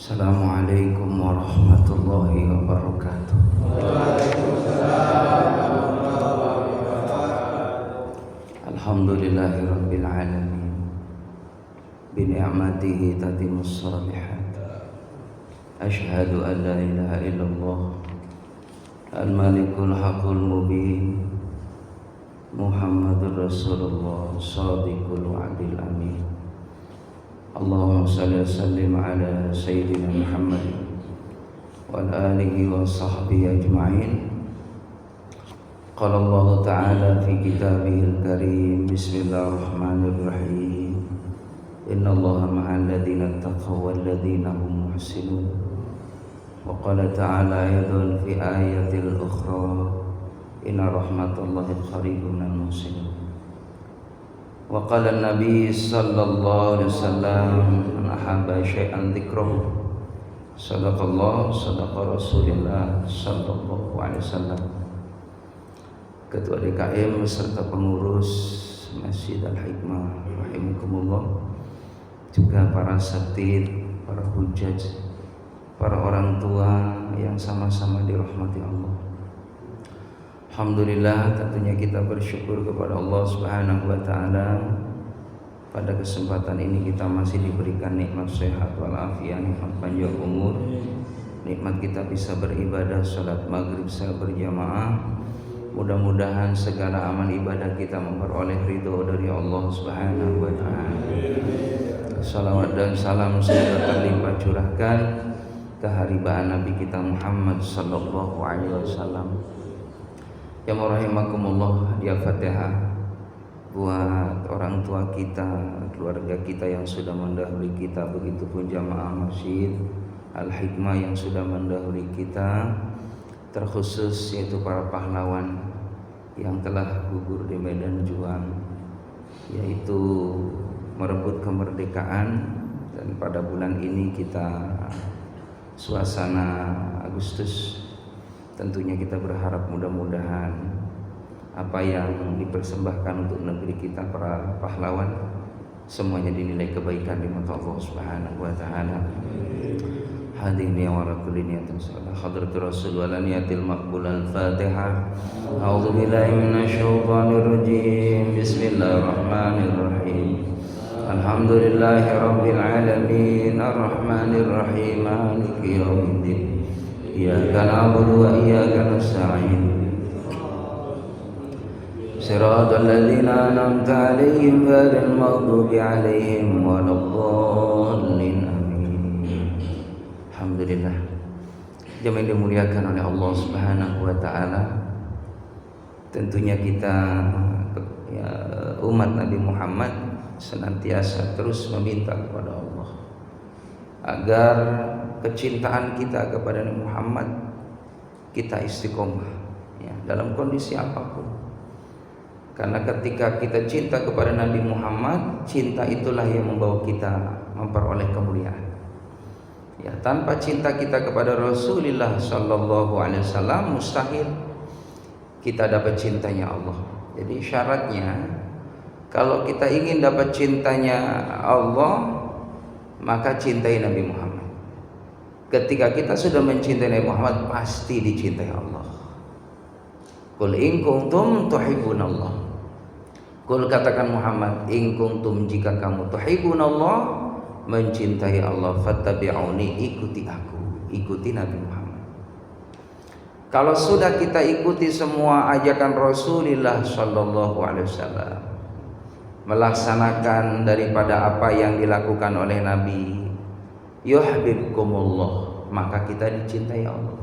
Assalamualaikum warahmatullahi wabarakatuh. Alhamdulillahi rabbil alamin. Bi ni'matihi tatimmus shalihat. Asyhadu an la ilaha illallah al-malikul haqqul mubin. Muhammadur Rasulullah shadiqul wa'dil amin. Allahumma salli wa sallim ala sayyidina Muhammad wa ala alihi wa sahbihi ajma'in. Qala Allah ta'ala fi kitabihil karim. Bismillahirrahmanirrahim. Inna Allaha ma'al ladzina taqaw wal ladzina hum muhsinun. Wa qala ta'ala aydan fi ayatil ukhra. Inna rahmatallahi qaribun minal muhsinin. Wa qala an-nabi sallallahu alaihi wasallam man ahabba syai'an dzikrahu sadaqallah sadaqa rasulillah sallallahu alaihi wasallam. Ketua DKM beserta pengurus Masjid Al-Hikmah rahimakumullah, juga para satid, para hujaj, para orang tua yang sama-sama dirahmati Allah. Alhamdulillah, tentunya kita bersyukur kepada Allah Subhanahu wa taala. Pada kesempatan ini kita masih diberikan nikmat sehat walafiat, nikmat panjang umur, nikmat kita bisa beribadah salat maghrib secara berjamaah. Mudah-mudahan segala amal ibadah kita memperoleh ridho dari Allah Subhanahu wa taala. Salawat dan salam semoga terlimpah curahkan ke haribaan Nabi kita Muhammad sallallahu alaihi wasallam. Ya rahimakumullah, hadiah Fatihah buat orang tua kita, keluarga kita yang sudah mendahului kita, begitupun jamaah Masjid Al-Hikmah yang sudah mendahului kita, terkhusus yaitu para pahlawan yang telah gugur di medan juang, yaitu merebut kemerdekaan. Dan pada bulan ini kita suasana Agustus, tentunya kita berharap mudah-mudahan apa yang dipersembahkan untuk negeri kita para pahlawan semuanya dinilai kebaikan di mata Allah Subhanahu wa taala. Hadini wa ala kulli niyatin salih hadratir rasul wa la niyatil maqbul al-Fatihah. A'udzu billahi minasy syaithanir rajim. Bismillahirrahmanirrahim. Alhamdulillahi rabbil alamin arrahmanir rahim maliki yaumiddin. Iyyaka na'budu wa iyyaka nasta'in. Shiratal ladzina an'amta 'alaihim ghairil maghdubi 'alaihim waladdallin. Amin. Alhamdulillah. Jemaah yang dimuliakan oleh Allah Subhanahu wa taala. Tentunya kita ya, umat Nabi Muhammad senantiasa terus meminta kepada Allah agar kecintaan kita kepada Nabi Muhammad kita istiqomah ya, dalam kondisi apapun. Karena ketika kita cinta kepada Nabi Muhammad, cinta itulah yang membawa kita memperoleh kemuliaan. Ya, tanpa cinta kita kepada Rasulullah sallallahu alaihi wasallam mustahil kita dapat cintanya Allah. Jadi syaratnya kalau kita ingin dapat cintanya Allah, maka cintai Nabi Muhammad. Ketika kita sudah mencintai Nabi Muhammad, pasti dicintai Allah. Qul in kuntum tuhibbunallah. Qul katakan Muhammad, in kuntum jika kamu tuhibbunallah, mencintai Allah, fattabi'uni, ikuti aku, ikuti Nabi Muhammad. Kalau sudah kita ikuti semua ajakan Rasulullah sallallahu alaihi wasallam, melaksanakan daripada apa yang dilakukan oleh Nabi, yuhibbukumullah, maka kita dicintai Allah.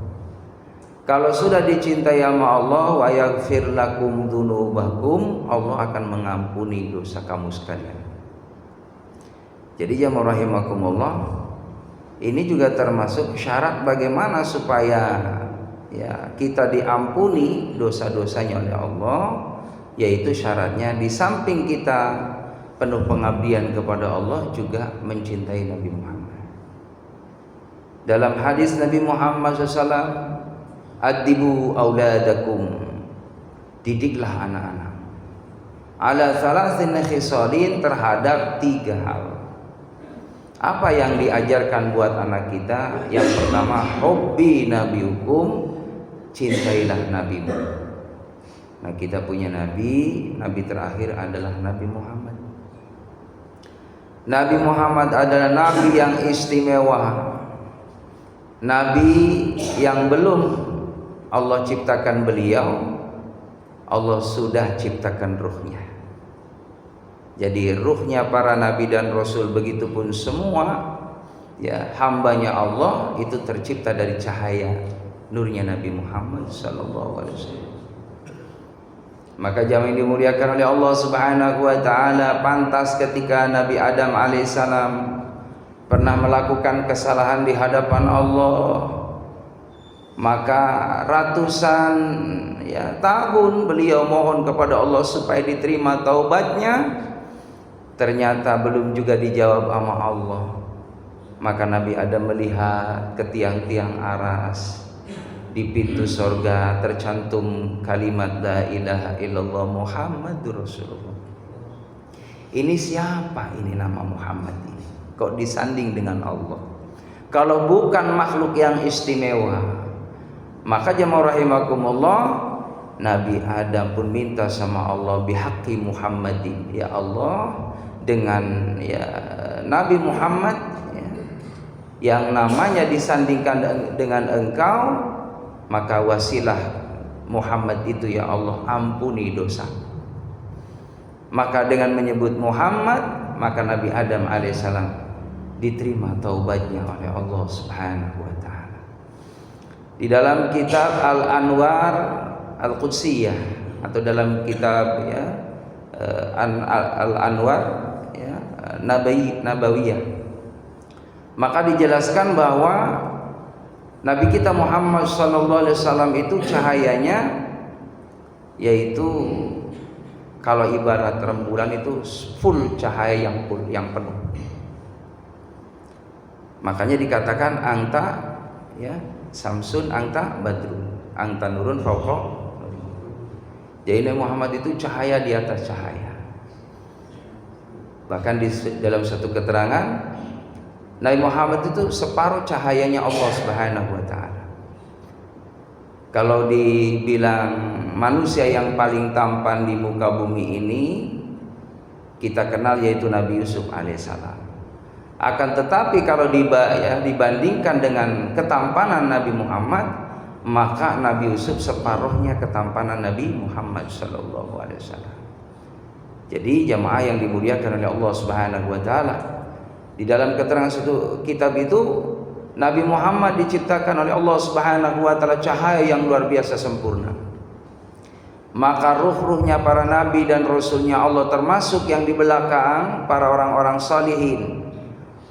Kalau sudah dicintai sama Allah, wa yaghfir lakum dzunubakum, Allah akan mengampuni dosa kamu sekalian. Jadi jamaah rahimakumullah, ini juga termasuk syarat bagaimana supaya ya kita diampuni dosa-dosanya oleh Allah, yaitu syaratnya di samping kita penuh pengabdian kepada Allah juga mencintai Nabi Muhammad. Dalam hadis Nabi Muhammad SAW, adibu auladakum, didiklah anak-anak, ala salasin khisalin, terhadap 3 hal. Apa yang diajarkan buat anak kita? Yang pertama, hubbi nabiyukum, cintailah nabimu. Nah, kita punya nabi terakhir adalah Nabi Muhammad. Nabi Muhammad adalah nabi yang istimewa. Nabi yang belum Allah ciptakan beliau, Allah sudah ciptakan ruhnya. Jadi ruhnya para nabi dan rasul, begitupun semua ya hambanya Allah itu tercipta dari cahaya nurnya Nabi Muhammad sallallahu alaihi wasallam. Maka jamaah yang dimuliakan oleh Allah Subhanahu wa taala, pantas ketika Nabi Adam alaihissalam pernah melakukan kesalahan di hadapan Allah, maka ratusan ya tahun beliau mohon kepada Allah supaya diterima taubatnya, ternyata belum juga dijawab sama Allah. Maka Nabi Adam melihat ke tiang-tiang aras, di pintu sorga tercantum kalimat la ilaha illallah Muhammadur Rasulullah. Ini siapa ini nama Muhammad ini? Kok disanding dengan Allah? Kalau bukan makhluk yang istimewa. Maka jamaah rahimakumullah, Nabi Adam pun minta sama Allah bihaqqi Muhammadin, ya Allah, dengan ya Nabi Muhammad ya, yang namanya disandingkan dengan Engkau, maka wasilah Muhammad itu ya Allah ampuni dosa. Maka dengan menyebut Muhammad, maka Nabi Adam alaihissalam diterima taubatnya oleh Allah Subhanahu wa taala. Di dalam kitab Al-Anwar Al-Qudsiyah atau dalam kitab ya Al-Anwar ya Nabawiyah, maka dijelaskan bahwa Nabi kita Muhammad sallallahu alaihi wasallam itu cahayanya yaitu kalau ibarat rembulan itu full cahaya yang penuh. Makanya dikatakan anta ya Samsun anta badrun, anta nurun fauqa. Jadi Nabi Muhammad itu cahaya di atas cahaya. Bahkan di dalam satu keterangan, Nabi Muhammad itu separuh cahayanya Allah Subhanahu wa taala. Kalau dibilang manusia yang paling tampan di muka bumi ini, kita kenal yaitu Nabi Yusuf alaihissalam. Akan tetapi kalau dibandingkan dengan ketampanan Nabi Muhammad, maka Nabi Yusuf separuhnya ketampanan Nabi Muhammad sallallahu alaihi wasallam. Jadi jamaah yang dimuliakan oleh Allah Subhanahu wa taala, di dalam keterangan satu kitab itu Nabi Muhammad diciptakan oleh Allah Subhanahu wa taala cahaya yang luar biasa sempurna. Maka ruh-ruhnya para nabi dan rasulnya Allah, termasuk yang di belakang para orang-orang salihin,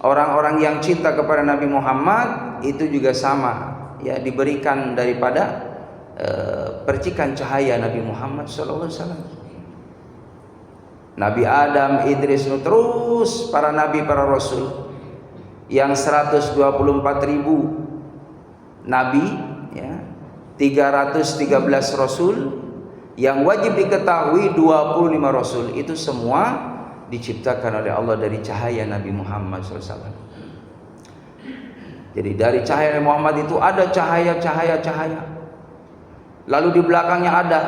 orang-orang yang cinta kepada Nabi Muhammad, itu juga sama ya, diberikan daripada percikan cahaya Nabi Muhammad sallallahu alaihi wasallam. Nabi Adam, Idris, terus para nabi, para rasul yang 124.000 nabi ya, 313 rasul yang wajib diketahui 25 rasul, itu semua diciptakan oleh Allah dari cahaya Nabi Muhammad SAW. Jadi dari cahaya Muhammad itu ada cahaya. Lalu di belakangnya ada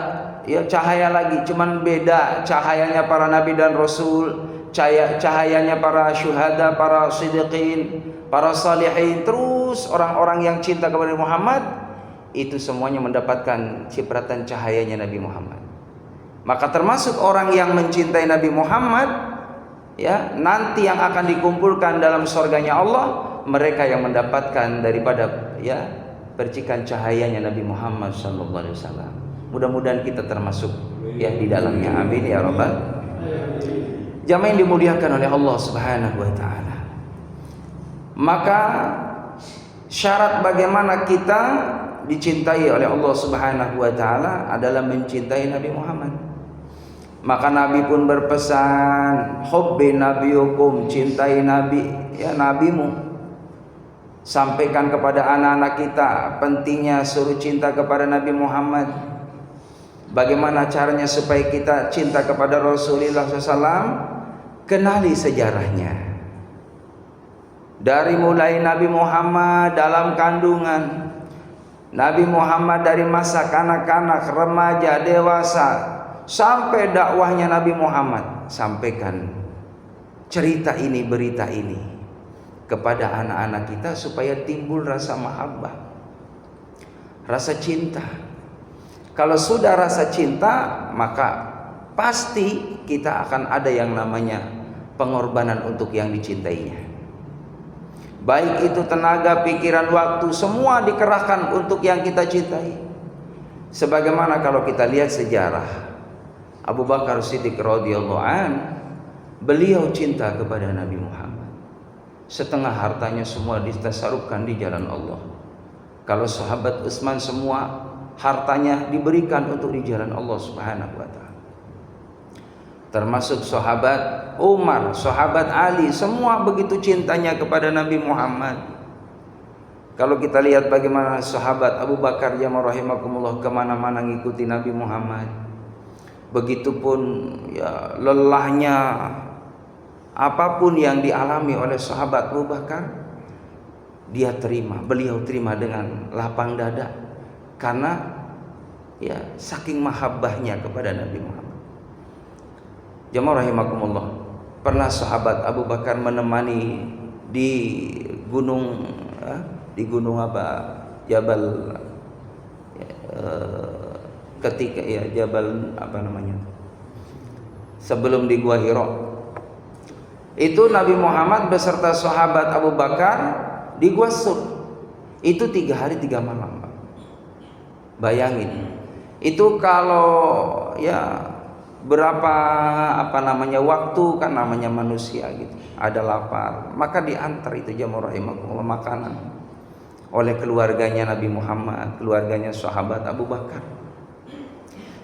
ya cahaya lagi, cuman beda cahayanya para nabi dan rasul, cahayanya para syuhada, para siddiqin, para salihin, terus orang-orang yang cinta kepada Muhammad, itu semuanya mendapatkan cipratan cahayanya Nabi Muhammad. Maka termasuk orang yang mencintai Nabi Muhammad ya, nanti yang akan dikumpulkan dalam surganya Allah, mereka yang mendapatkan daripada ya percikan cahayanya Nabi Muhammad sallallahu alaihi wasallam. Mudah-mudahan kita termasuk ya di dalamnya. Amin ya rabbal. Jamaah yang dimuliakan oleh Allah Subhanahu wa taala. Maka syarat bagaimana kita dicintai oleh Allah Subhanahu wa taala adalah mencintai Nabi Muhammad. Maka Nabi pun berpesan, hubbi nabiyukum, cintai nabi ya nabimu. Sampaikan kepada anak-anak kita pentingnya suruh cinta kepada Nabi Muhammad. Bagaimana caranya supaya kita cinta kepada Rasulullah SAW? Kenali sejarahnya. Dari mulai Nabi Muhammad dalam kandungan, Nabi Muhammad dari masa kanak-kanak, remaja, dewasa, sampai dakwahnya Nabi Muhammad, sampaikan cerita ini, berita ini kepada anak-anak kita supaya timbul rasa mahabbah, rasa cinta. Kalau sudah rasa cinta, maka pasti kita akan ada yang namanya pengorbanan untuk yang dicintainya. Baik itu tenaga, pikiran, waktu, semua dikerahkan untuk yang kita cintai. Sebagaimana kalau kita lihat sejarah Abu Bakar Siddiq radhiyallahu an, beliau cinta kepada Nabi Muhammad. Setengah hartanya semua ditasarufkan di jalan Allah. Kalau sahabat Utsman semua hartanya diberikan untuk di jalan Allah Subhanahu wa taala. Termasuk sahabat Umar, sahabat Ali, semua begitu cintanya kepada Nabi Muhammad. Kalau kita lihat bagaimana sahabat Abu Bakar ya rahimakumullah kemana-mana ngikuti Nabi Muhammad. Begitupun ya, lelahnya apapun yang dialami oleh sahabat Abu Bakar, beliau terima dengan lapang dada, karena ya saking mahabbahnya kepada Nabi Muhammad. Jamaah rahimakumullah, pernah sahabat Abu Bakar menemani di gunung apa, Jabal ketika ya Jabal apa namanya, sebelum di Gua Hira. Itu Nabi Muhammad beserta sahabat Abu Bakar di Gua Sur. Itu 3 hari 3 malam. Bayangin, itu kalau ya berapa apa namanya waktu, kan namanya manusia gitu, ada lapar, maka diantar itu jamaah rahimakumullah makanan oleh keluarganya Nabi Muhammad, keluarganya sahabat Abu Bakar.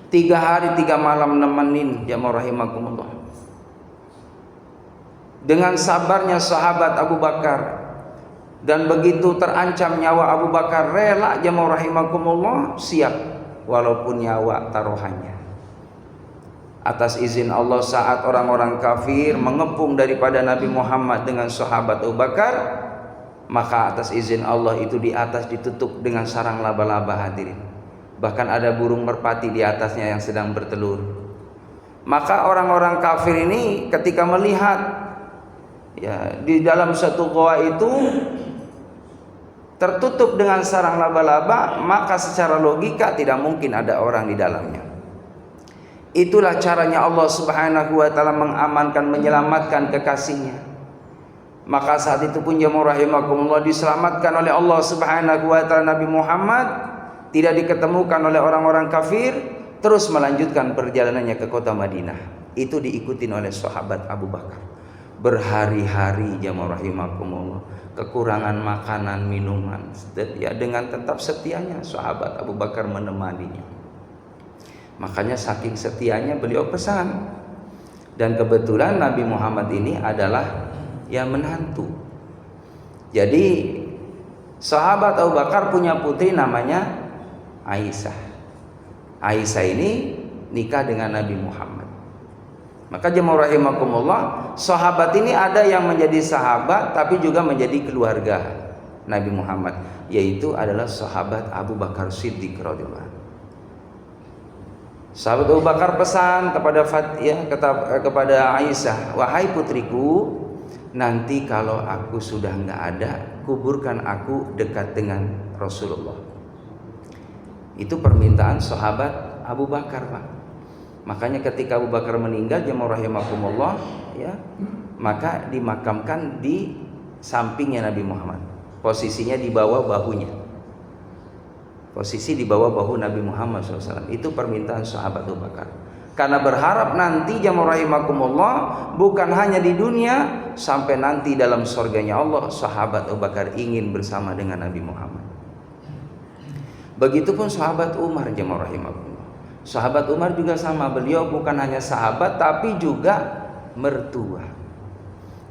3 hari 3 malam nemenin jamaah rahimakumullah. Dengan sabarnya sahabat Abu Bakar, dan begitu terancam nyawa Abu Bakar, rela jamaah rahimakumullah, siap walaupun nyawa taruhannya. Atas izin Allah, saat orang-orang kafir mengepung daripada Nabi Muhammad dengan sahabat Abu Bakar, maka atas izin Allah itu di atas ditutup dengan sarang laba-laba, hadirin. Bahkan ada burung merpati di atasnya yang sedang bertelur. Maka orang-orang kafir ini ketika melihat ya di dalam satu goa itu tertutup dengan sarang laba-laba, maka secara logika tidak mungkin ada orang di dalamnya. Itulah caranya Allah Subhanahu wa taala mengamankan, menyelamatkan kekasihnya. Maka saat itu pun jamaah rahimakumullah diselamatkan oleh Allah Subhanahu wa taala Nabi Muhammad, tidak diketemukan oleh orang-orang kafir, terus melanjutkan perjalanannya ke kota Madinah. Itu diikutin oleh sahabat Abu Bakar. Berhari-hari jamaah rahimakumullah, kekurangan makanan, minuman, ya dengan tetap setianya sahabat Abu Bakar menemaninya. Makanya saking setianya beliau pesan. Dan kebetulan Nabi Muhammad ini adalah ya menantu. Jadi sahabat Abu Bakar punya putri namanya Aisyah. Aisyah ini nikah dengan Nabi Muhammad. Maka jemaah rahimakumullah, sahabat ini ada yang menjadi sahabat tapi juga menjadi keluarga Nabi Muhammad, yaitu adalah sahabat Abu Bakar Siddiq radhiyallahu anhu. Sahabat Abu Bakar pesan kepada Aisyah, wahai putriku, nanti kalau aku sudah nggak ada, kuburkan aku dekat dengan Rasulullah. Itu permintaan sahabat Abu Bakar, Pak. Makanya ketika Abu Bakar meninggal jemaah rahimakumullah, ya, maka dimakamkan di sampingnya Nabi Muhammad. Posisinya di bawah bahunya. Posisi di bawah bahu Nabi Muhammad SAW. Itu permintaan sahabat Abu Bakar. Karena berharap nanti jamaah rahimakumullah, bukan hanya di dunia, sampai nanti dalam surganya Allah, sahabat Abu Bakar ingin bersama dengan Nabi Muhammad. Begitupun sahabat Umar jamaah rahimakumullah. Sahabat Umar juga sama, beliau bukan hanya sahabat tapi juga mertua.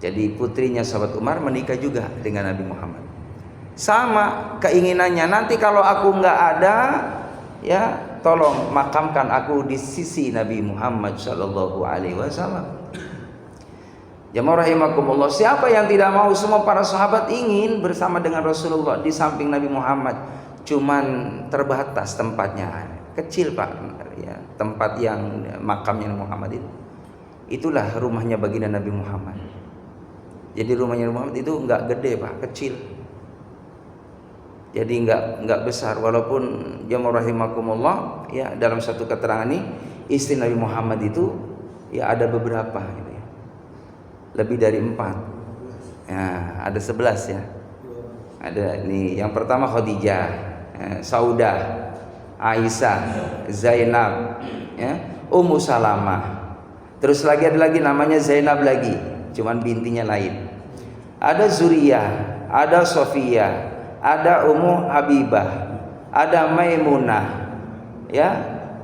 Jadi putrinya sahabat Umar menikah juga dengan Nabi Muhammad. Sama keinginannya, nanti kalau aku nggak ada, ya tolong makamkan aku di sisi Nabi Muhammad Shallallahu Alaihi Wasallam. Jamaah rahimakumullah, siapa yang tidak mau? Semua para sahabat ingin bersama dengan Rasulullah di samping Nabi Muhammad. Cuman terbatas tempatnya, kecil Pak, ya, tempat yang makamnya Nabi Muhammad itu. Itulah rumahnya baginda Nabi Muhammad. Jadi rumahnya Nabi Muhammad itu enggak gede Pak, kecil. Jadi enggak besar, walaupun jamaah rahimakumullah, ya, dalam satu keterangan ini istri Nabi Muhammad itu ya ada beberapa gitu ya. Lebih dari 4. Ya, ada 11 ya. Ada nih, yang pertama Khadijah, Saudah, Aisyah, Zainab, ya, Ummu Salamah. Terus lagi ada lagi namanya Zainab lagi, cuman bintinya lain. Ada Zuriyah, ada Sofiyah, ada Ummu Habibah, ada Maimunah, ya.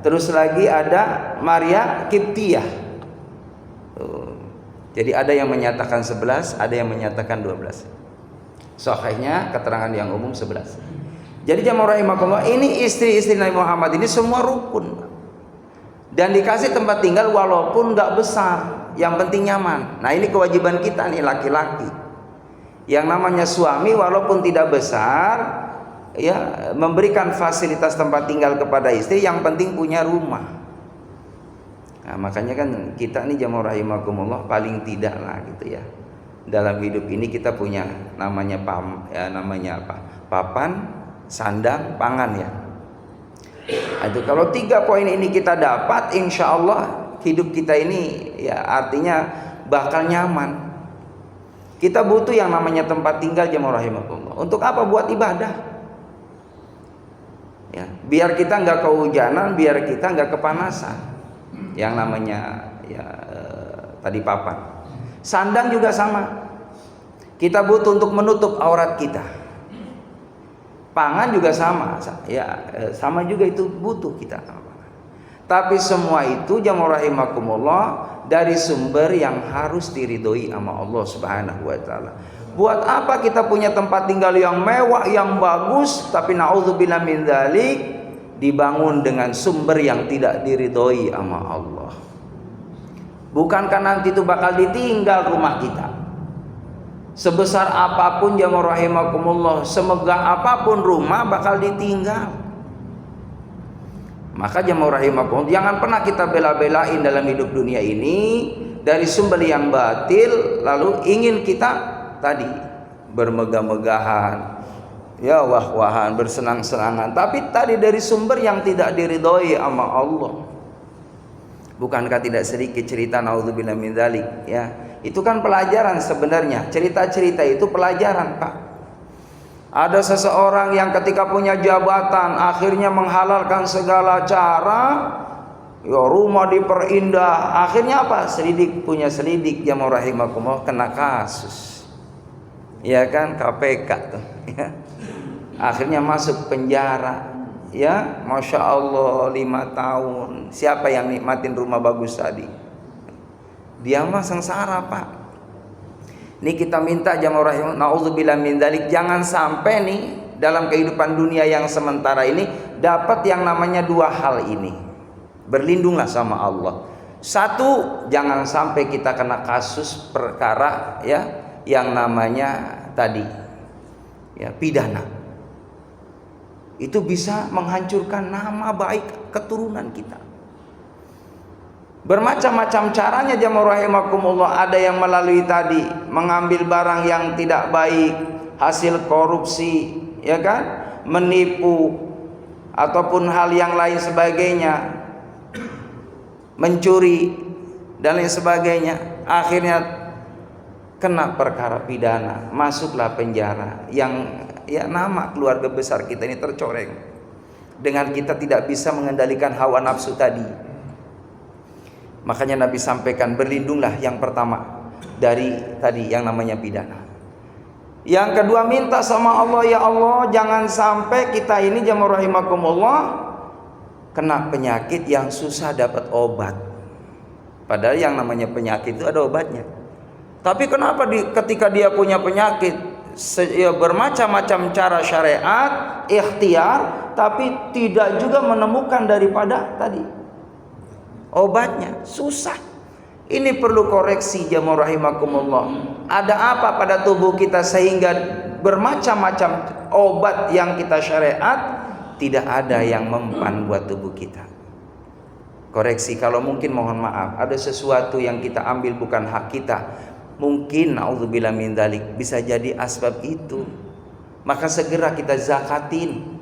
Terus lagi ada Maria Kiptiyah. Jadi ada yang menyatakan 11, ada yang menyatakan 12. Sahihnya keterangan yang umum 11. Jadi jamaah rahimakumullah, ini istri-istri Nabi Muhammad ini semua rukun. Dan dikasih tempat tinggal walaupun enggak besar, yang penting nyaman. Nah, ini kewajiban kita nih laki-laki. Yang namanya suami walaupun tidak besar, ya, memberikan fasilitas tempat tinggal kepada istri, yang penting punya rumah. Nah, makanya kan kita nih jamaah rahimakumullah paling tidak lah gitu ya. Dalam hidup ini kita punya namanya namanya apa? Papan, sandang, pangan ya. Itu kalau 3 poin ini kita dapat, insya Allah hidup kita ini ya artinya bakal nyaman. Kita butuh yang namanya tempat tinggal jamaah rahimakumullah. Untuk apa? Buat ibadah. Ya, biar kita nggak kehujanan, biar kita nggak kepanasan. Yang namanya ya tadi papan. Sandang juga sama. Kita butuh untuk menutup aurat kita. Pangan juga sama, ya sama juga itu butuh kita. Tapi semua itu jamaah rahimakumullah dari sumber yang harus diridhoi sama Allah Subhanahu wa taala. Buat apa kita punya tempat tinggal yang mewah, yang bagus, tapi naudzubillah min dzalik dibangun dengan sumber yang tidak diridhoi sama Allah? Bukankah nanti itu bakal ditinggal rumah kita? Sebesar apapun jamaah rahimakumullah, semegah apapun rumah bakal ditinggal. Maka jamaah rahimakumullah, jangan pernah kita bela-belain dalam hidup dunia ini dari sumber yang batil, lalu ingin kita tadi bermegah-megahan, ya wah-wahan, bersenang-senangan, tapi tadi dari sumber yang tidak diridhoi sama Allah. Bukankah tidak sedikit cerita naudzubillah min dzalik, ya? Itu kan pelajaran sebenarnya. Cerita-cerita itu pelajaran, Pak. Ada seseorang yang ketika punya jabatan akhirnya menghalalkan segala cara, ya rumah diperindah, akhirnya apa? Selidik, punya selidik, jamaah rahimakumullah, kena kasus. Ya kan, KPK tuh, ya. Akhirnya masuk penjara, ya, Masya Allah 5 tahun. Siapa yang nikmatin rumah bagus tadi? Dia mah sengsara, Pak. Ini kita minta jamaah rahimah, naudzubillah min dzalik, jangan sampai nih dalam kehidupan dunia yang sementara ini dapat yang namanya 2 hal ini. Berlindunglah sama Allah. 1, jangan sampai kita kena kasus perkara, ya, yang namanya tadi, ya, pidana. Itu bisa menghancurkan nama baik keturunan kita. Bermacam-macam caranya jamaah rahimakumullah. Ada yang melalui tadi mengambil barang yang tidak baik, hasil korupsi, ya kan, menipu ataupun hal yang lain sebagainya, mencuri dan lain sebagainya, akhirnya kena perkara pidana, masuklah penjara, yang ya nama keluarga besar kita ini tercoreng dengan kita tidak bisa mengendalikan hawa nafsu tadi. Makanya Nabi sampaikan, berlindunglah yang pertama dari tadi yang namanya pidana. Yang kedua, minta sama Allah, ya Allah jangan sampai kita ini jamaah rahimakumullah kena penyakit yang susah dapat obat. Padahal yang namanya penyakit itu ada obatnya. Tapi kenapa ketika dia punya penyakit, ya, bermacam-macam cara syariat, ikhtiar, tapi tidak juga menemukan daripada tadi obatnya, susah. Ini perlu koreksi jamaah rahimakumullah. Ada apa pada tubuh kita sehingga bermacam-macam obat yang kita syariat tidak ada yang mempan buat tubuh kita. Koreksi kalau mungkin, mohon maaf, ada sesuatu yang kita ambil bukan hak kita. Mungkin naudzubillah min dzalik bisa jadi asbab itu. Maka segera kita zakatin.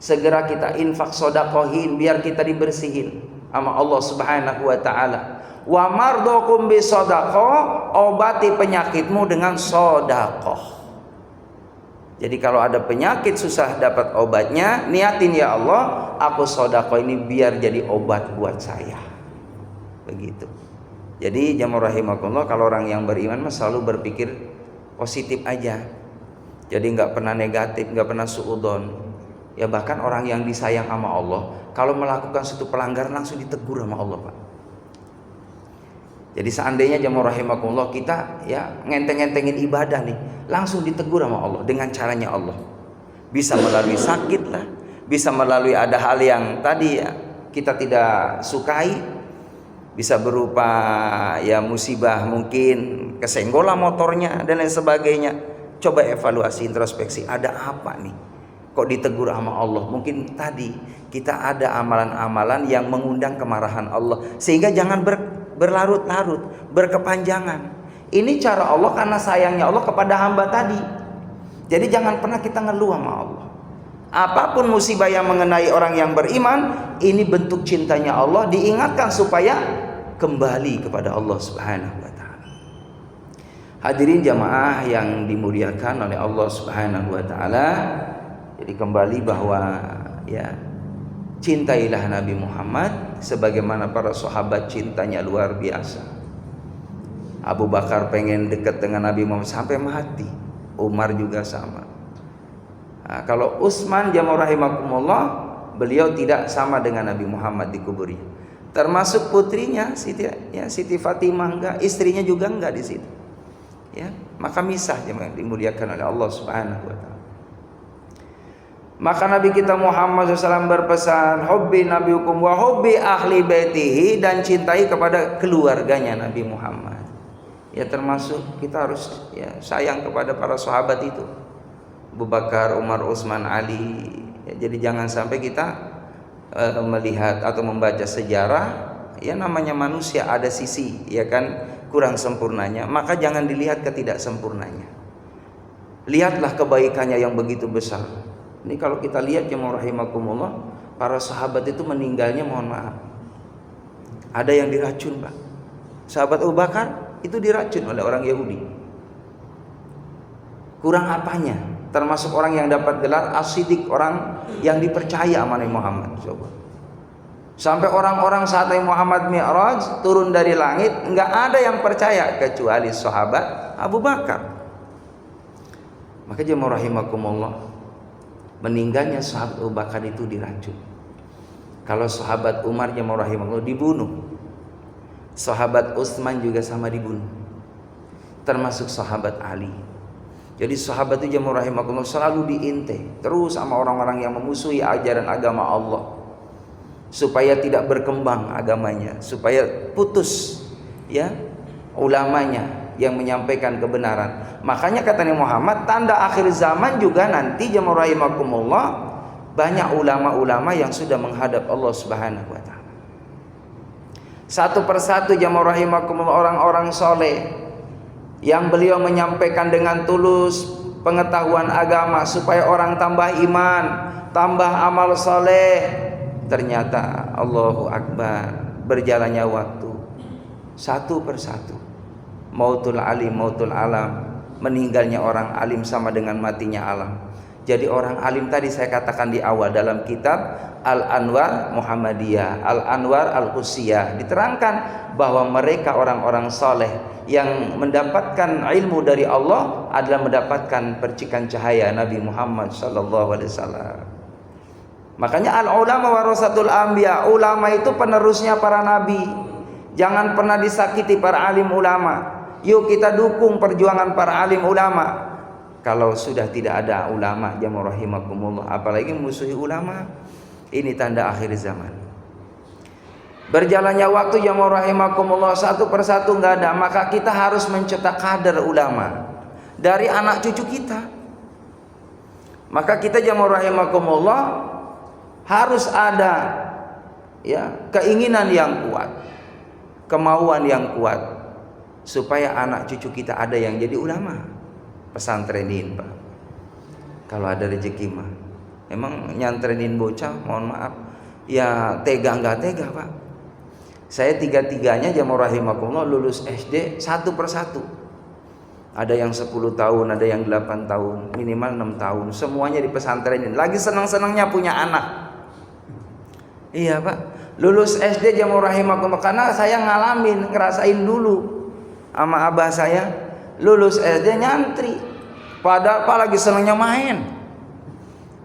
Segera kita infak sedekahin biar kita dibersihin sama Allah Subhanahu wa taala. Wa mardokum bi sadaqah, obati penyakitmu dengan sedekah. Jadi kalau ada penyakit susah dapat obatnya, niatin, ya Allah, aku sedekah ini biar jadi obat buat saya. Begitu. Jadi jamaah rahimakumullah, kalau orang yang beriman selalu berpikir positif aja. Jadi nggak pernah negatif, nggak pernah suudzon. Ya bahkan orang yang disayang sama Allah, kalau melakukan suatu pelanggaran langsung ditegur sama Allah, Pak. Jadi seandainya jamaah rahimakumullah kita ya ngenteng-ngentengin ibadah nih, langsung ditegur sama Allah dengan caranya Allah. Bisa melalui sakit lah, bisa melalui ada hal yang tadi ya kita tidak sukai, bisa berupa ya musibah, mungkin kesenggolan motornya dan lain sebagainya. Coba evaluasi, introspeksi, ada apa nih? Kok ditegur sama Allah? Mungkin tadi kita ada amalan-amalan yang mengundang kemarahan Allah, sehingga jangan berlarut-larut, berkepanjangan. Ini cara Allah karena sayangnya Allah kepada hamba tadi. Jadi jangan pernah kita ngeluh sama Allah. Apapun musibah yang mengenai orang yang beriman, ini bentuk cintanya Allah, diingatkan supaya kembali kepada Allah Subhanahu wa taala. Hadirin jamaah yang dimuliakan oleh Allah Subhanahu wa taala, jadi kembali bahwa ya cintailah Nabi Muhammad sebagaimana para sahabat cintanya luar biasa. Abu Bakar pengen dekat dengan Nabi Muhammad sampai mati. Umar juga sama. Nah, kalau Utsman jamaah rahimakumullah, beliau tidak sama dengan Nabi Muhammad di kuburnya. Termasuk putrinya Siti Fatimah enggak, istrinya juga enggak di situ. Ya, maka misah jemaah dimuliakan oleh Allah Subhanahu wa taala. Maka Nabi kita Muhammad SAW berpesan, hubbi nabiukum wa hubbi ahli baitihi, dan cintai kepada keluarganya Nabi Muhammad. Ya termasuk kita harus ya sayang kepada para sahabat itu, Abu Bakar, Umar, Utsman, Ali. Ya, jadi jangan sampai kita melihat atau membaca sejarah, ya namanya manusia ada sisi ya kan kurang sempurnanya, maka jangan dilihat ketidaksempurnanya. Lihatlah kebaikannya yang begitu besar. Ini kalau kita lihat jemaah rahimakumullah, para sahabat itu meninggalnya mohon maaf, ada yang diracun, Pak. Sahabat Abu Bakar itu diracun oleh orang Yahudi. Kurang apanya? Termasuk orang yang dapat gelar as-siddiq, orang yang dipercaya sama Nabi Muhammad. Coba. Sampai orang-orang saat Nabi Muhammad Mi'raj turun dari langit, enggak ada yang percaya kecuali sahabat Abu Bakar. Maka jemaah rahimakumullah, meninggalnya sahabat Abu Bakar itu diracun. Kalau sahabat Umar jemaah rahimakumullah dibunuh. Sahabat Utsman juga sama dibunuh. Termasuk sahabat Ali. Jadi sahabat itu jemaah rahimakumullah selalu diintai terus sama orang-orang yang memusuhi ajaran agama Allah, supaya tidak berkembang agamanya, supaya putus ya ulamanya yang menyampaikan kebenaran. Makanya kata Nabi Muhammad, tanda akhir zaman juga nanti jemaah rahimakumullah banyak ulama-ulama yang sudah menghadap Allah Subhanahu wa taala. Satu persatu jemaah rahimakumullah orang-orang soleh yang beliau menyampaikan dengan tulus pengetahuan agama supaya orang tambah iman, tambah amal soleh. Ternyata Allahu Akbar, berjalannya waktu satu persatu, mautul alim, mautul alam, meninggalnya orang alim sama dengan matinya alam. Jadi orang alim tadi saya katakan di awal dalam kitab Al-Anwar Muhammadiyah, Al-Anwar Al-Qusiyah, diterangkan bahwa mereka orang-orang soleh yang mendapatkan ilmu dari Allah adalah mendapatkan percikan cahaya Nabi Muhammad SAW. Makanya al-ulama warasatul anbiya, ulama itu penerusnya para nabi. Jangan pernah disakiti para alim ulama. Yuk kita dukung perjuangan para alim ulama. Kalau sudah tidak ada ulama jamaah rahimakumullah, apalagi musuhi ulama, ini tanda akhir zaman. Berjalannya waktu jamaah rahimakumullah, satu persatu nggak ada, maka kita harus mencetak kader ulama dari anak cucu kita. Maka kita jamaah rahimakumullah harus ada ya keinginan yang kuat, kemauan yang kuat supaya anak cucu kita ada yang jadi ulama. Pesantrenin Pak. Kalau ada rezeki mah. Emang nyantrenin bocah, mohon maaf, ya tega nggak tega Pak. Saya tiga-tiganya jamaah rahimakumullah lulus SD satu persatu. Ada yang 10 tahun, ada yang 8 tahun, minimal 6 tahun. Semuanya di pesantrenin. Lagi senang-senangnya punya anak. Iya Pak. Lulus SD jamaah rahimakumullah, karena saya ngerasain dulu sama abah saya. Lulus SD nyantri. Padahal Pak lagi senangnya main.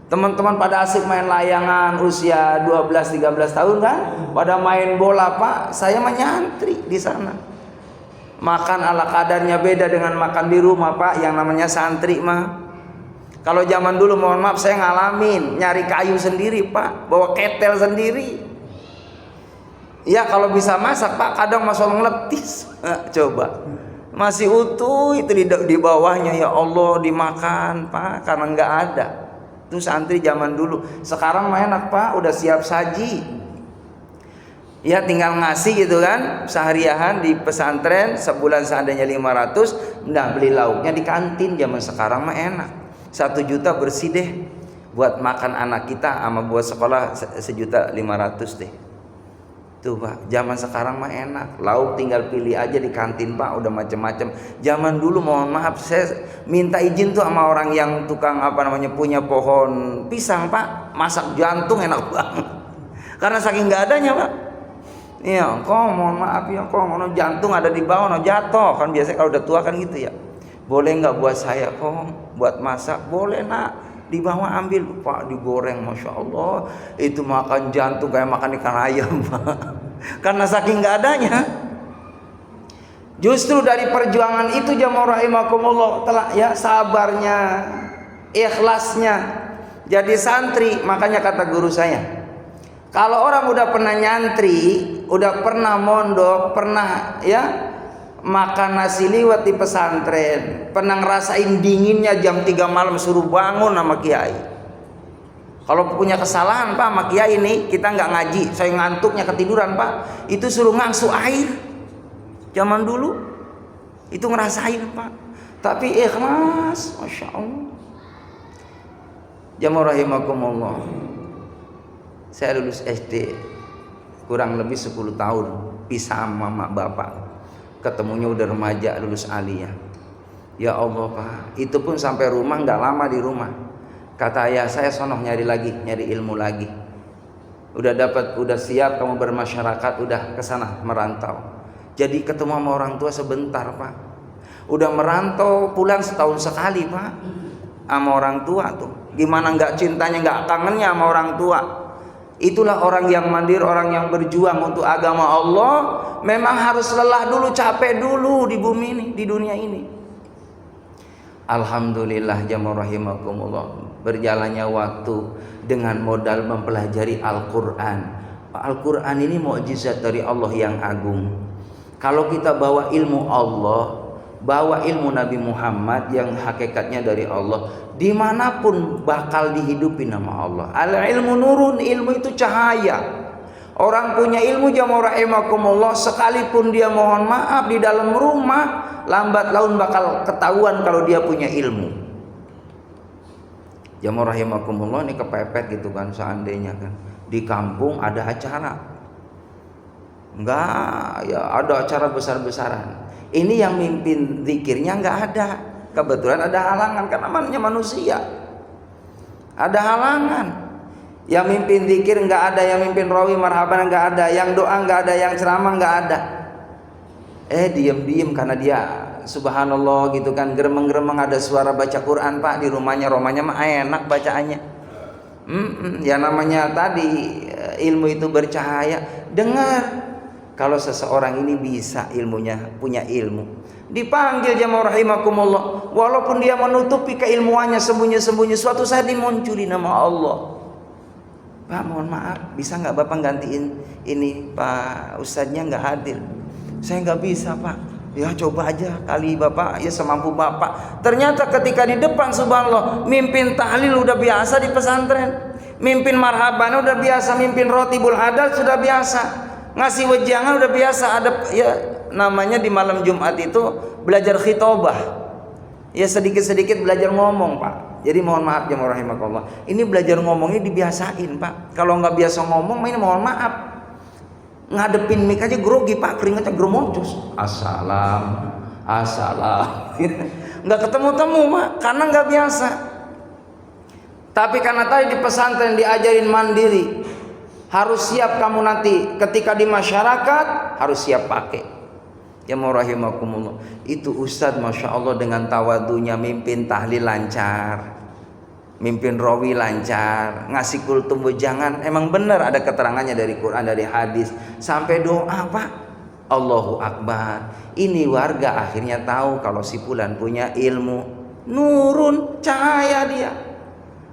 Teman-teman pada asik main layangan usia 12-13 tahun kan, pada main bola Pak, saya menyantri di sana. Makan ala kadarnya beda dengan makan di rumah Pak, yang namanya santri mah. Kalau zaman dulu mohon maaf saya ngalamin nyari kayu sendiri Pak, bawa ketel sendiri. Ya kalau bisa masak Pak, kadang masuk ngeletis. Coba masih utuh itu di bawahnya, ya Allah dimakan Pak, karena nggak ada. Itu santri zaman dulu. Sekarang mah enak Pak, udah siap saji. Ya tinggal ngasih gitu kan, seharian di pesantren, sebulan seandainya 500, nah beli lauknya di kantin. Zaman sekarang mah enak. 1 juta bersih deh buat makan anak kita, sama buat sekolah 1.500.000 deh. Tuh Pak, zaman sekarang mah enak. Lauk tinggal pilih aja di kantin Pak, udah macem-macem. Zaman dulu mohon maaf saya minta izin tuh sama orang yang tukang punya pohon pisang Pak, masak jantung enak banget. Karena saking nggak adanya Pak. Iya, kok mohon maaf ya, kok ono jantung ada di bawah, ono jatuh kan biasanya kalau udah tua kan gitu ya. Boleh nggak buat saya kok buat masak? Boleh nak, di bawah ambil Pak, digoreng, masya Allah itu makan jantung kayak makan ikan ayam Pak. Karena saking nggak adanya. Justru dari perjuangan itu jamaah rahimakumullah telah ya sabarnya, ikhlasnya jadi santri. Makanya kata guru saya, kalau orang udah pernah nyantri, udah pernah mondok, pernah ya makan nasi liwet di pesantren, pernah ngerasain dinginnya jam 3 malam suruh bangun sama kiai. Kalau punya kesalahan Pak sama kiai ini, kita nggak ngaji, saya ngantuknya ketiduran Pak, itu suruh ngangsu air. Zaman dulu itu ngerasain Pak, tapi ikhlas, masya Allah. Jamaah rahimakumullah, saya lulus SD kurang lebih 10 tahun, pisah sama mama bapak, ketemunya udah remaja lulus aliyah. Ya Allah Pak, itu pun sampai rumah nggak lama di rumah. Kata ayah saya, sonoh nyari ilmu lagi. Udah dapat, udah siap kamu bermasyarakat, udah kesana merantau. Jadi ketemu sama orang tua sebentar Pak. Udah merantau pulang setahun sekali Pak sama orang tua tuh. Gimana nggak cintanya, nggak kangennya sama orang tua. Itulah orang yang mandiri, orang yang berjuang untuk agama Allah. Memang harus lelah dulu, capek dulu di bumi ini, di dunia ini. Alhamdulillah jamaah rahimakumullah, berjalannya waktu dengan modal mempelajari Al-Quran. Al-Quran ini mukjizat dari Allah yang agung. Kalau kita bawa ilmu Allah, bawa ilmu Nabi Muhammad yang hakikatnya dari Allah, dimanapun bakal dihidupi nama Allah. Al-ilmu nurun, ilmu itu cahaya. Orang punya ilmu jamaah rahimakumullah, sekalipun dia mohon maaf di dalam rumah, lambat laun bakal ketahuan kalau dia punya ilmu. Jamaah rahimakumullah, ini kepepet gitu kan, seandainya kan di kampung ada acara, enggak ya ada acara besar-besaran, ini yang mimpin zikirnya enggak ada. Kebetulan ada halangan, karena namanya manusia ada halangan. Yang mimpin zikir enggak ada, yang mimpin rawi marhaban enggak ada, yang doa enggak ada, yang ceramah enggak ada. Diem karena dia subhanallah gitu kan, geremeng-geremeng ada suara baca Quran Pak di rumahnya mah enak bacaannya. Ya namanya tadi ilmu itu bercahaya. Dengar kalau seseorang ini bisa ilmunya, punya ilmu, dipanggil jamaah rahimakumullah, walaupun dia menutupi keilmuannya sembunyi-sembunyi, suatu saat dimunculi nama Allah. Pak mohon maaf, bisa nggak Bapak gantiin ini, Pak Ustadznya nggak hadir. Saya nggak bisa Pak. Ya coba aja kali Bapak, ya semampu Bapak. Ternyata ketika di depan subhanallah, mimpin tahlil udah biasa di pesantren, mimpin marhaban udah biasa, mimpin rotibul hadal sudah biasa, ngasih wejangan udah biasa. Ada ya namanya di malam Jumat itu belajar khitobah. Ya sedikit-sedikit belajar ngomong Pak. Jadi mohon maaf jemaah rahimakumullah. Ini belajar ngomongnya dibiasain Pak. Kalau nggak biasa ngomong, ini mohon maaf. Ngadepin mic aja grogi Pak, keringatnya gromoncos. Assalam. Nggak ketemu-temu Pak, karena nggak biasa. Tapi karena tadi di pesantren diajarin mandiri, harus siap kamu nanti ketika di masyarakat harus siap pakai. Ya rahimakumullah. Itu Ustadz Masya Allah dengan tawadunya mimpin tahlil lancar, mimpin rawi lancar, ngasih kultum wejangan. Emang benar ada keterangannya dari Quran, dari hadis, sampai doa Pak, Allahu Akbar. Ini warga akhirnya tahu kalau si fulan punya ilmu, nurun cahaya dia.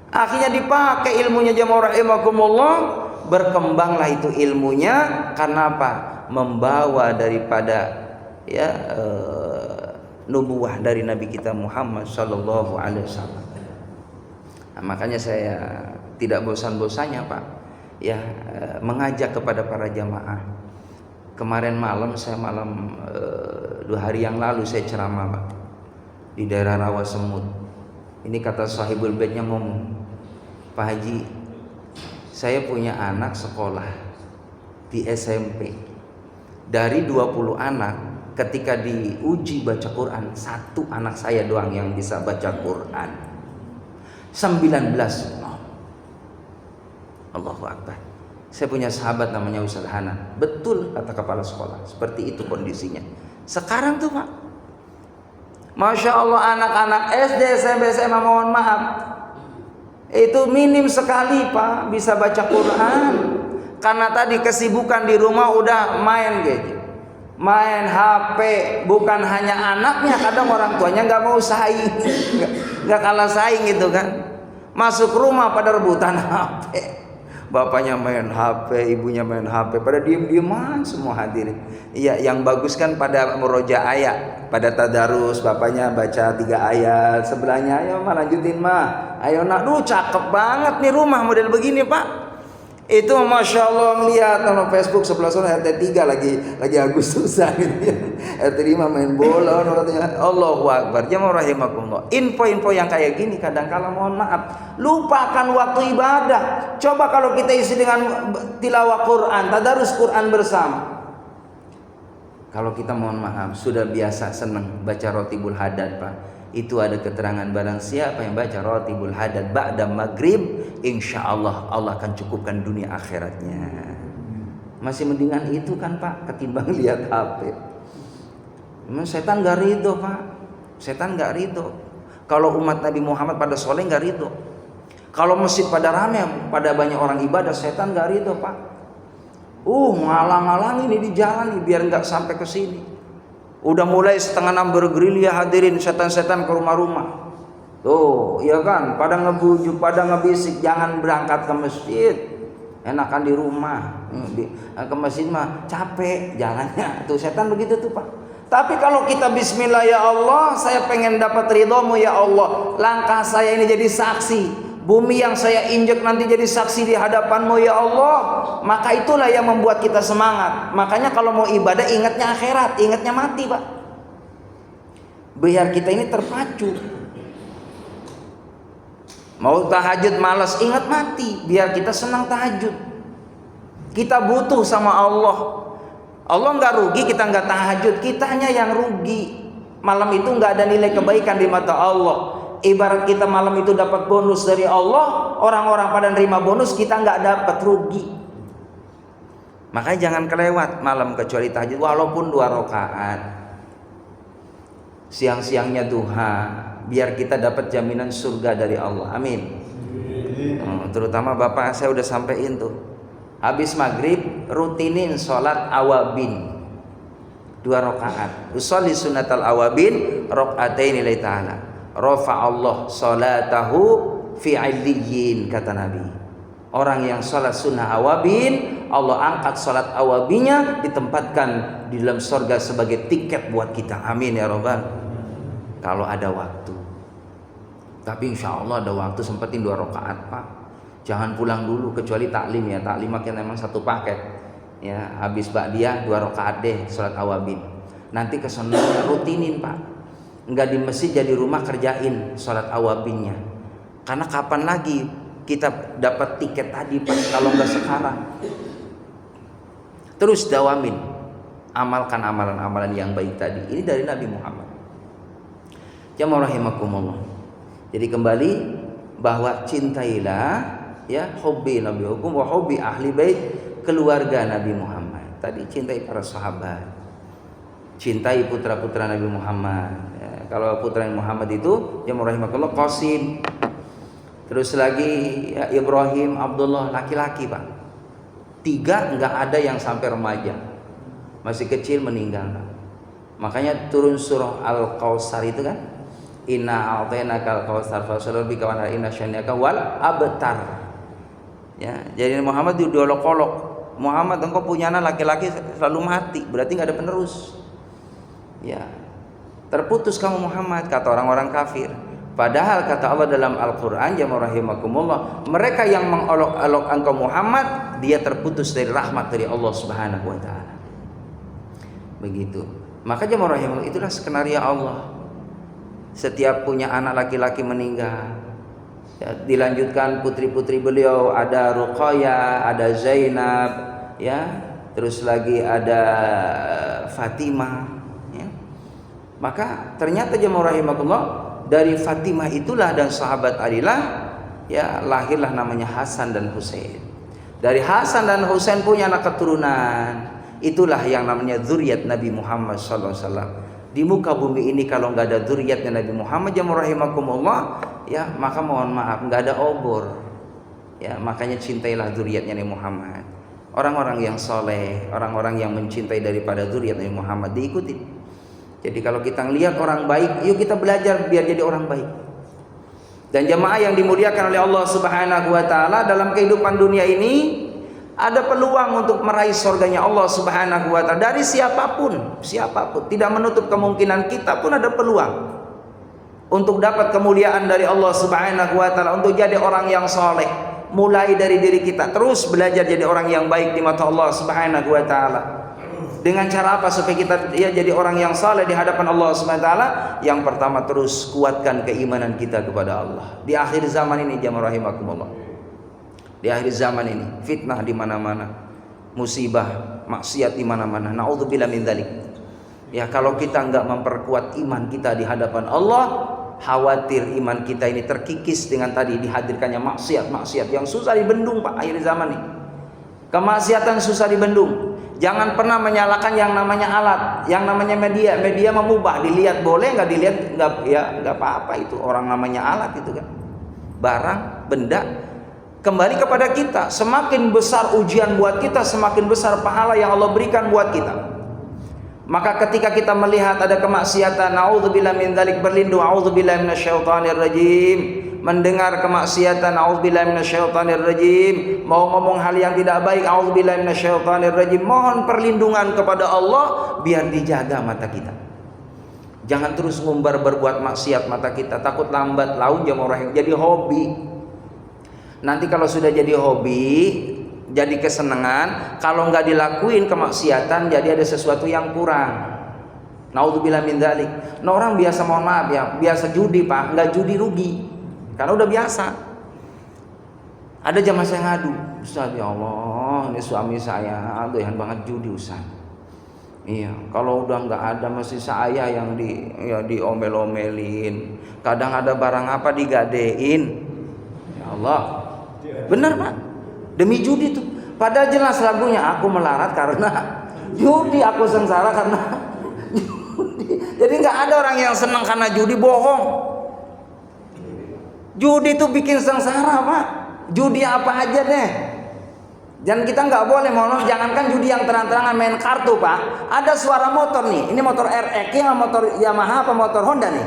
Akhirnya dipakai ilmunya jamaah rahimakumullah, berkembanglah itu ilmunya. Karena apa? Membawa daripada nubuah dari Nabi kita Muhammad sallallahu alaihi wasallam. Nah, makanya saya tidak bosan-bosannya Pak mengajak kepada para jamaah. Kemarin malam 2 hari yang lalu saya ceramah Pak di daerah Rawasemut. Ini kata sahibul baitnya ngomong, Pak Haji, saya punya anak sekolah di SMP. Dari 20 anak, ketika diuji baca Quran, 1 anak saya doang yang bisa baca Quran. 19 Allahu Akbar. Saya punya sahabat namanya Ustaz Hanan. Betul kata kepala sekolah, seperti itu kondisinya. Sekarang tuh Pak, Masya Allah, anak-anak SD, SMP, SMA mohon maaf, itu minim sekali Pak bisa baca Quran. Karena tadi kesibukan di rumah udah main gadget, main HP. Bukan hanya anaknya, kadang orang tuanya nggak mau saing, nggak kalah saing gitu kan. Masuk rumah pada rebutan HP, bapaknya main HP, ibunya main HP, pada diem-dieman semua hadirin. Iya, yang bagus kan pada meroja ayat, pada tadarus, bapaknya baca 3 ayat, sebelahnya ayo mah lanjutin mah, ayo nak, cakep banget nih rumah model begini Pak. Itu Masya Allah ngeliat kalau Facebook sebelah sana RT 3 lagi Agustusan gitu ya. RT 5 main bola, Allahu Akbar. Jamaah rahimakumullah. Info-info yang kayak gini kadang-kala mohon maaf lupakan waktu ibadah. Coba kalau kita isi dengan tilawah Quran, tadarus Quran bersama. Kalau kita mohon maaf sudah biasa senang baca rotibul hadad Pak, itu ada keterangan barang siapa yang baca rotibul hadad ba'da maghrib, insya Allah Allah akan cukupkan dunia akhiratnya. Masih mendingan itu kan Pak ketimbang lihat HP. Memang setan gak ridho Pak, setan gak ridho. Kalau umat Nabi Muhammad pada soleh gak ridho. Kalau masjid pada rame, pada banyak orang ibadah, setan gak ridho Pak. Ngalang-ngalang ini di jalan nih biar gak sampai ke sini. Udah mulai 5:30 bergerilya hadirin setan-setan ke rumah-rumah. Tuh, iya kan, pada ngebujuk, pada ngebisik, jangan berangkat ke masjid. Enakan di rumah. Ke masjid mah capek jalannya. Tuh setan begitu tuh Pak. Tapi kalau kita bismillah, ya Allah, saya pengen dapat ridhomu ya Allah. Langkah saya ini jadi saksi. Bumi yang saya injek nanti jadi saksi di hadapanmu ya Allah. Maka itulah yang membuat kita semangat. Makanya kalau mau ibadah ingatnya akhirat, ingatnya mati Pak. Biar kita ini terpacu. Mau tahajud malas, ingat mati. Biar kita senang tahajud. Kita butuh sama Allah. Allah nggak rugi kita nggak tahajud, kitanya yang rugi. Malam itu nggak ada nilai kebaikan di mata Allah. Ibarat kita malam itu dapat bonus dari Allah, orang-orang pada nerima bonus, kita nggak dapat, rugi. Makanya jangan kelewat malam kecuali tahajud, walaupun 2 rakaat. Siang-siangnya duha, biar kita dapat jaminan surga dari Allah. Amin. Terutama Bapak saya udah sampein tuh, habis maghrib rutinin sholat awabin 2 rakaat. Usolli sunatal awabin rakaatain lillahi ta'ala. Rafa Allah salatahu fi 'illiyin, kata Nabi. Orang yang sholat sunnah awabin, Allah angkat sholat awabinya, ditempatkan di dalam surga sebagai tiket buat kita. Amin ya robbal. Kalau ada waktu. Tapi insya Allah ada waktu, sempetin 2 rakaat Pak. Jangan pulang dulu kecuali taklim ya. Taklim makin memang satu paket. Ya, habis ba'diyah 2 rakaat deh sholat awabin. Nanti kesenanya rutinin Pak. Enggak di masjid, jadi rumah kerjain sholat awabinnya. Karena kapan lagi kita dapat tiket tadi Pak kalau enggak sekarang. Terus dawamin, amalkan amalan-amalan yang baik tadi. Ini dari Nabi Muhammad. Jamaah rahimakumullah. Jadi kembali bahwa cintailah ya hubbi Nabi hukum wa hubbi ahli bait, keluarga Nabi Muhammad. Tadi cintai para sahabat. Cintai putra-putra Nabi Muhammad. Ya, kalau putra Nabi Muhammad itu jamaah rahimakumullah Qasim. Terus lagi ya, Ibrahim, Abdullah, laki-laki Pak. 3 enggak ada yang sampai remaja. Masih kecil meninggal. Makanya turun surah Al-Kautsar itu kan. Inna a'tainakal kautsar fasallu bika wa inna syani'aka wal abtar. Ya, jadi Muhammad diolok-olok. Muhammad engkau punya anak laki-laki selalu mati, berarti enggak ada penerus. Ya. Terputus kamu Muhammad, kata orang-orang kafir. Padahal kata Allah dalam Al-Quran, jamaah rahimakumullah, mereka yang mengolok-olok engkau Muhammad, dia terputus dari rahmat dari Allah Subhanahu wa taala. Begitu. Maka jamaah rahimakumullah, itulah skenario Allah. Setiap punya anak laki-laki meninggal, ya, dilanjutkan putri-putri beliau, ada Ruqayyah, ada Zainab, ya, terus lagi ada Fatimah, ya. Maka ternyata jamaah rahimakumullah, dari Fatimah itulah dan sahabat Alilah ya lahirlah namanya Hasan dan Husain. Dari Hasan dan Husain punya anak keturunan. Itulah yang namanya zuriat Nabi Muhammad sallallahu alaihi wasallam. Di muka bumi ini kalau nggak ada zuriatnya Nabi Muhammad jamaah rahimakumullah, ya maka mohon maaf nggak ada obor. Ya, makanya cintailah zuriatnya Nabi Muhammad. Orang-orang yang soleh, orang-orang yang mencintai daripada zuriat Nabi Muhammad diikuti. Jadi kalau kita ngelihat orang baik, yuk kita belajar biar jadi orang baik. Dan jamaah yang dimuliakan oleh Allah Subhanahu wa taala, dalam kehidupan dunia ini ada peluang untuk meraih surganya Allah Subhanahu wa taala dari siapapun, tidak menutup kemungkinan kita pun ada peluang untuk dapat kemuliaan dari Allah Subhanahu wa taala, untuk jadi orang yang soleh. Mulai dari diri kita, terus belajar jadi orang yang baik di mata Allah Subhanahu wa taala. Dengan cara apa supaya kita ya jadi orang yang saleh di hadapan Allah Subhanahu wa taala? Yang pertama, terus kuatkan keimanan kita kepada Allah. Di akhir zaman ini jamaah rahimakumullah. Di akhir zaman ini fitnah di mana-mana, musibah, maksiat di mana-mana. Nauzubillah min dzalik. Ya, kalau kita enggak memperkuat iman kita di hadapan Allah, khawatir iman kita ini terkikis dengan tadi dihadirkannya maksiat yang susah dibendung Pak akhir zaman ini. Kemaksiatan susah dibendung. Jangan pernah menyalahkan yang namanya alat, yang namanya media. Media memubah, dilihat boleh, nggak dilihat nggak apa-apa, itu orang namanya alat itu kan. Barang, benda, kembali kepada kita. Semakin besar ujian buat kita, semakin besar pahala yang Allah berikan buat kita. Maka ketika kita melihat ada kemaksiatan, naudzubillah min dzalik, berlindung, auzubillahi minasyaitonir rajim. Mendengar kemaksiatan, auzubillahi minasyaitonir rajim. Mau ngomong hal yang tidak baik, auzubillahi minasyaitonir rajim. Mohon perlindungan kepada Allah biar dijaga mata kita. Jangan terus ngumbar berbuat maksiat mata kita, takut lambat laun jamaah rahim jadi hobi. Nanti kalau sudah jadi hobi, jadi kesenangan, kalau nggak dilakuin kemaksiatan, jadi ada sesuatu yang kurang. Naudzubillah min dzalik. Nah, orang biasa, mohon maaf ya, biasa judi Pak, nggak judi rugi. Karena udah biasa. Ada jamaah saya ngadu, Ustaz, ya Allah, ini suami saya doyan banget judi Ustaz. Iya, kalau udah nggak ada masih saya yang diomel-omelin. Kadang ada barang apa digadein. Ya Allah, benar Pak, demi judi tuh. Padahal jelas lagunya, aku melarat karena judi, aku sengsara karena judi. Jadi nggak ada orang yang senang karena judi, bohong. Judi itu bikin sengsara Pak. Judi apa aja deh. Dan kita nggak boleh, jangankan judi yang terang-terangan main kartu Pak. Ada suara motor nih. Ini motor RX ya, motor Yamaha apa motor Honda nih.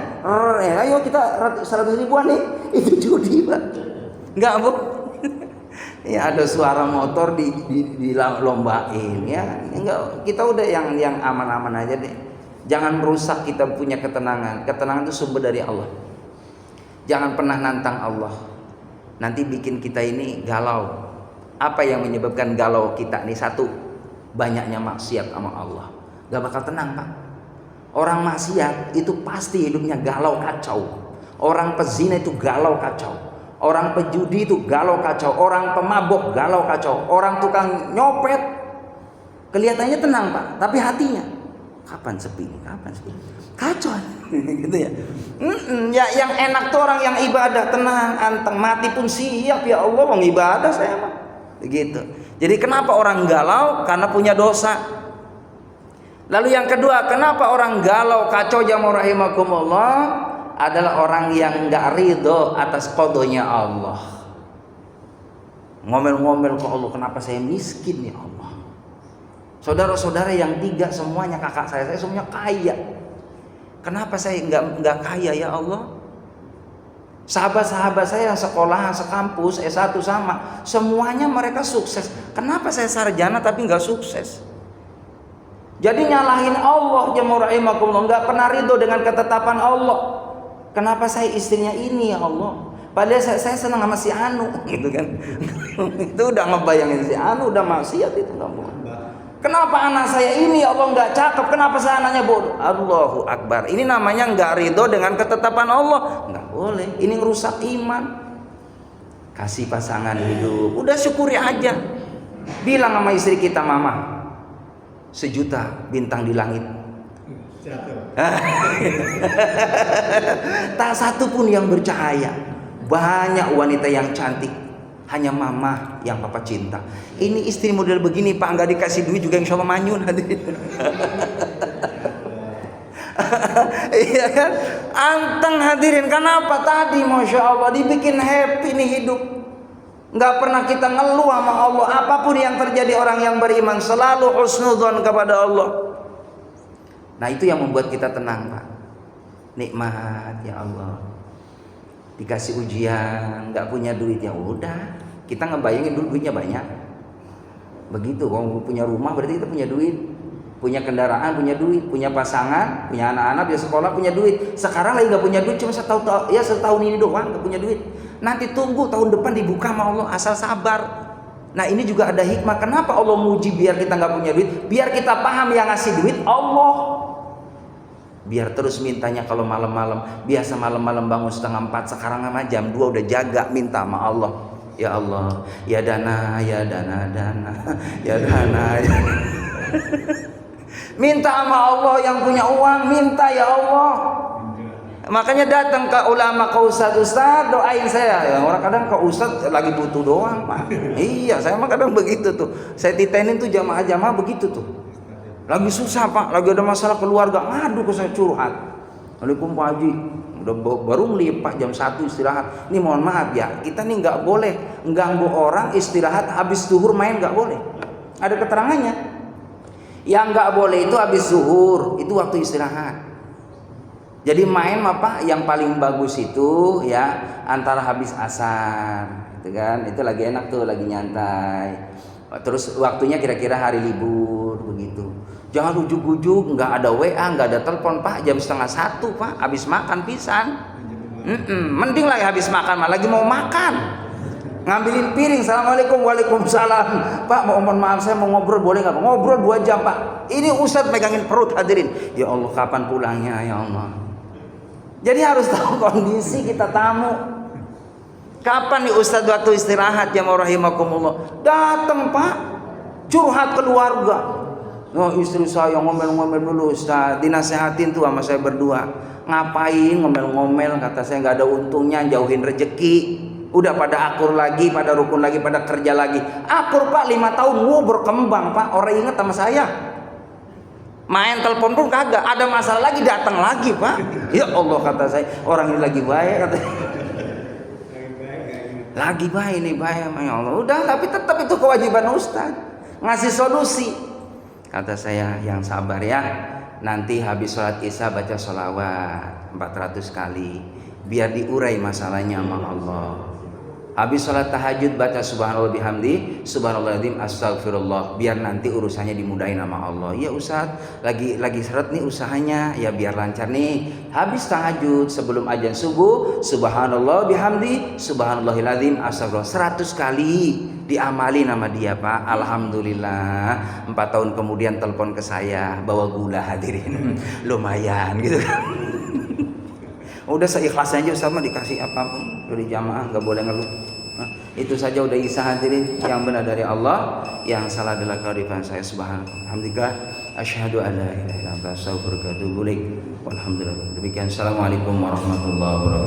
Ayo kita 100 ribuan nih. Itu judi Pak. Nggak Bu. Ya ada suara motor di lombain ya. Enggak, kita udah yang aman-aman aja deh. Jangan merusak kita punya ketenangan. Ketenangan itu sumber dari Allah. Jangan pernah nantang Allah. Nanti bikin kita ini galau. Apa yang menyebabkan galau kita nih? Satu, banyaknya maksiat sama Allah. Gak bakal tenang, Pak. Orang maksiat itu pasti hidupnya galau kacau. Orang pezina itu galau kacau. Orang pejudi itu galau kacau, orang pemabok galau kacau, orang tukang nyopet kelihatannya tenang Pak, tapi hatinya kapan sepi, kacau gitu ya. Ya yang enak tuh orang yang ibadah tenang, anteng, mati pun siap ya Allah mau ibadah saya Pak, begitu. Jadi kenapa orang galau? Karena punya dosa. Lalu yang kedua, kenapa orang galau kacau jamaah rahimakumullah? Adalah orang yang nggak ridho atas qadanya Allah. Ngomel-ngomel ke Allah, kenapa saya miskin ya Allah. Saudara-saudara yang tiga semuanya kakak saya semuanya kaya. Kenapa saya nggak kaya ya Allah? Sahabat-sahabat saya yang sekolahan sekampus S1 sama, semuanya mereka sukses. Kenapa saya sarjana tapi nggak sukses? Jadi nyalahin Allah jemaah rahimakumullah, nggak pernah ridho dengan ketetapan Allah. Kenapa saya istrinya ini ya Allah? Padahal saya senang sama si Anu gitu kan. Itu udah ngebayangin si Anu udah maksiat itu nggak mau. Kenapa anak saya ini ya Allah nggak cakep? Kenapa saya anaknya bodoh? Allahu Akbar. Ini namanya nggak ridho dengan ketetapan Allah. Nggak boleh. Ini ngerusak iman. Kasih pasangan hidup. Udah syukuri aja. Bilang sama istri kita, Mama, 1 juta bintang di langit. Tak satu pun yang bercahaya. Banyak wanita yang cantik, hanya Mama yang Papa cinta. Ini istri model begini Pak, nggak dikasih duit juga insya Allah manyun. Iya kan? Anteng hadirin. Kenapa tadi Masya Allah dibikin happy nih hidup. Nggak pernah kita ngeluh sama Allah. Apapun yang terjadi orang yang beriman selalu husnudzon kepada Allah. Nah itu yang membuat kita tenang Pak. Nikmat ya Allah. Dikasih ujian, nggak punya duit ya udah. Kita ngebayangin dulu duitnya banyak. Begitu, kalau punya rumah berarti kita punya duit, punya kendaraan punya duit, punya pasangan, punya anak-anak dia sekolah punya duit. Sekarang lagi nggak punya duit, cuma setahun ini doang nggak punya duit. Nanti tunggu tahun depan dibuka sama Allah, asal sabar. Nah ini juga ada hikmah. Kenapa Allah muji biar kita nggak punya duit? Biar kita paham yang ngasih duit Allah. Biar terus mintanya kalau malam-malam. Biasa malam-malam bangun 3:30, sekarang sama jam 2 udah jaga minta sama Allah. Ya Allah, ya dana, ya dana, ya dana, ya. Minta sama Allah yang punya uang, minta ya Allah. Makanya datang ke ulama, ke ustaz, doain saya. Ya, orang kadang ke ustaz lagi butuh doang Pak. Iya, saya mah kadang begitu tuh. Saya titenin tuh jamaah-jamaah begitu tuh. Lagi susah Pak, lagi ada masalah keluarga, ngadu ke saya curhat. Waalaikumsalam Pak Haji, udah baru melipat jam 1 istirahat. Ini mohon maaf ya, kita nih nggak boleh mengganggu orang istirahat habis zuhur main, nggak boleh. Ada keterangannya. Yang nggak boleh itu habis zuhur, itu waktu istirahat. Jadi main apa yang paling bagus itu ya antara habis asar, gitu kan? Itu lagi enak tuh, lagi nyantai. Terus waktunya kira-kira hari libur begitu. Jangan ujuk-ujuk, nggak ada WA, nggak ada telepon Pak, jam 12:30 Pak, habis makan pisan. Mending lagi habis makan, malah lagi mau makan, ngambilin piring, assalamualaikum, waalaikumsalam, Pak mohon maaf saya mau ngobrol boleh nggak? Ngobrol 2 jam Pak. Ini ustadz megangin perut hadirin. Ya Allah kapan pulangnya ya Allah. Jadi harus tahu kondisi kita tamu. Kapan nih ustadz waktu istirahat ya rahimakumullah? Datang Pak, curhat keluarga. Oh istri saya ngomel-ngomel dulu ustadz, dinasehatin tuh sama saya berdua. Ngapain ngomel-ngomel, kata saya nggak ada untungnya, jauhin rezeki. Udah pada akur lagi, pada rukun lagi, pada kerja lagi. Akur Pak 5 tahun, berkembang Pak, orang ingat sama saya. Main telepon pun kagak, ada masalah lagi datang lagi Pak. Ya Allah kata saya, orang ini lagi baik kata. Lagi baik nih baik ya Allah. Udah, tapi tetap itu kewajiban ustaz, ngasih solusi. Kata saya yang sabar ya. Nanti habis sholat isya baca sholawat 400 kali, biar diurai masalahnya sama Allah. Habis sholat tahajud baca subhanallah bihamdi, subhanallahadzim, astagfirullah, biar nanti urusannya dimudahin sama Allah. Ya Ustaz, lagi seret nih usahanya, ya biar lancar nih. Habis tahajud sebelum azan subuh, subhanallah bihamdi, subhanallahiladzim, astagfirullah 100 kali diamali nama dia Pak. Alhamdulillah 4 tahun kemudian telepon ke saya bawa gula, hadirin. Lumayan gitu kan. Udah seikhlasnya aja sama, dikasih apapun dari jamaah, nggak boleh ngeluh. Nah, itu saja udah isa hadirin. Yang benar dari Allah, yang salah adalah kearifan saya. Subhanallah, asyhadu an la ilaha illa anta, astaghfiruka wa atubu ilaik. Walhamdulillah. Demikian, assalamualaikum warahmatullahi wabarakatuh.